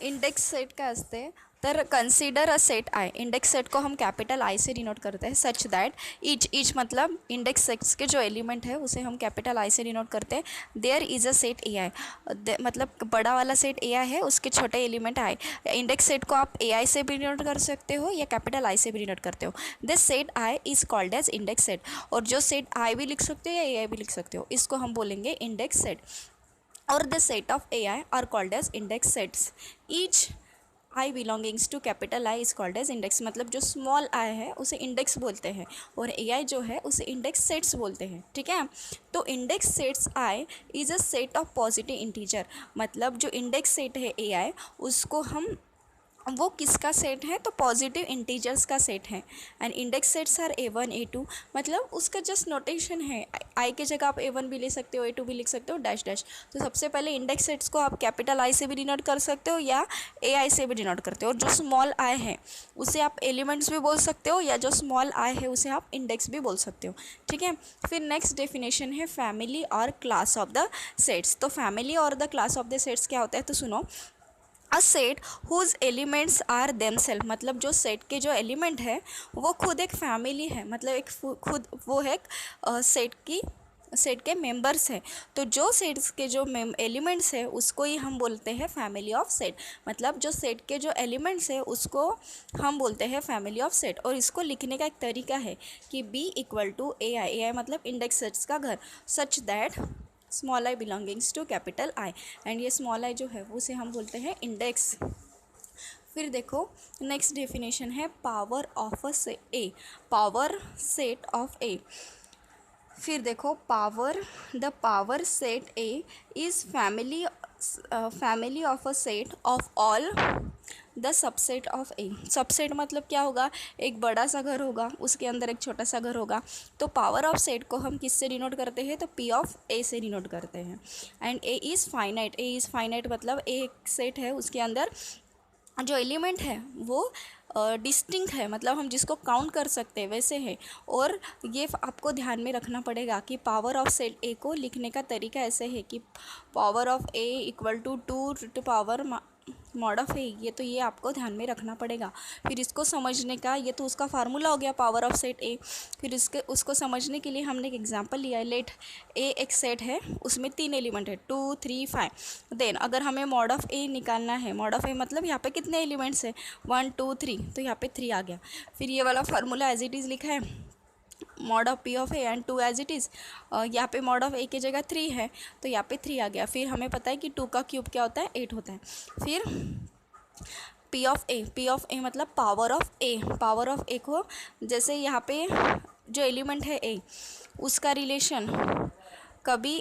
Index set काय असते तर consider a set I. Index set को हम कैपिटल आई से डिनोट करते हैं सच दैट ईच मतलब इंडेक्स सेट्स के जो एलिमेंट है उसे हम कैपिटल आई से डिनोट करते हैं. There is a set A I, मतलब बड़ा वाला सेट ए आई है, उसके छोटे एलिमेंट आई. इंडेक्स सेट को आप ए आई से भी डिनोट कर सकते हो या कैपिटल आई से भी डिनोट करते हो. This set I is called as index set. और जो सेट आई भी लिख सकते हो या ए आई भी लिख सकते हो, इसको हम बोलेंगे इंडेक्स सेट. और the set of A I are called as index sets. Each I belongings to capital I is called as index. मतलब जो स्मॉल आई है उसे इंडेक्स बोलते हैं और ए आई जो है उसे इंडेक्स सेट्स बोलते हैं. ठीक है. तो index sets I is a set of positive integer. मतलब जो इंडेक्स सेट है ए आई, उसको हम वो किसका सेट है तो पॉजिटिव इंटीजर्स का सेट है. And index sets are A1 A2. मतलब उसका जस्ट नोटेशन है, आई की जगह आप A1 भी ले सकते हो, A2 भी लिख सकते हो, डैश डैश. तो सबसे पहले इंडेक्स सेट्स को आप कैपिटल आई से भी डिनोट कर सकते हो या ए आई से भी डिनोट करते हो. और जो स्मॉल आई है उसे आप एलिमेंट्स भी बोल सकते हो या जो स्मॉल आई है उसे आप इंडेक्स भी बोल सकते हो. ठीक है. फिर नेक्स्ट डेफिनेशन है फैमिली और क्लास ऑफ द सेट्स. तो फैमिली और the class of the sets क्या होता है तो सुनो. A set whose elements are themselves. मतलब जो सेट के जो एलिमेंट है वो खुद एक फैमिली है, मतलब एक खुद वो है सेट के मेंबर्स हैं. तो जो सेट्स के जो एलिमेंट्स है उसको ही हम बोलते हैं फैमिली ऑफ सेट. मतलब जो सेट के जो एलिमेंट्स है उसको हम बोलते हैं फैमिली ऑफ सेट. और इसको लिखने का एक तरीका है कि B equal to A I. A I मतलब इंडेक्स सेट्स का घर. Such that small I belongings to capital I. And ये स्मॉल आई जो है उसे हम बोलते हैं इंडेक्स. फिर देखो नेक्स्ट डेफिनेशन है power of a A. Power set of A. फिर देखो the power set A is family of a set of all the subset of A. Subset मतलब क्या होगा, एक बड़ा सा घर होगा उसके अंदर एक छोटा सा घर होगा. तो पावर ऑफ सेट को हम किससे डिनोट करते हैं तो पी ऑफ ए से डिनोट करते हैं. And A is finite. A is finite मतलब एक सेट है उसके अंदर जो एलिमेंट है वो डिस्टिंक्ट है, मतलब हम जिसको काउंट कर सकते हैं वैसे है. और ये आपको ध्यान में रखना पड़ेगा कि पावर ऑफ सेट ए को लिखने का तरीका ऐसे है कि power of A equal to 2 two power mod of A. ये आपको ध्यान में रखना पड़ेगा. फिर इसको समझने का ये तो उसका फार्मूला हो गया पावर ऑफ सेट ए. फिर उसको समझने के लिए हमने एक एग्जांपल लिया है. लेट ए एक सेट है उसमें 3 एलिमेंट है 2 3 5. देन अगर हमें मॉड ऑफ ए निकालना है, मॉड ऑफ ए मतलब यहाँ पे कितने एलिमेंट्स है 1 2 3, तो यहाँ पे 3 आ गया. फिर ये वाला फार्मूला एज इट इज़ लिखा है mod of P of A and 2 as it is. यहाँ पे मॉड ऑफ ए की जगह 3 है तो यहाँ पे 3 आ गया. फिर हमें पता है कि 2 का क्यूब क्या होता है 8 होता है. फिर पी ऑफ ए मतलब power of A. Power of A को जैसे यहाँ पे जो एलिमेंट है ए उसका रिलेशन कभी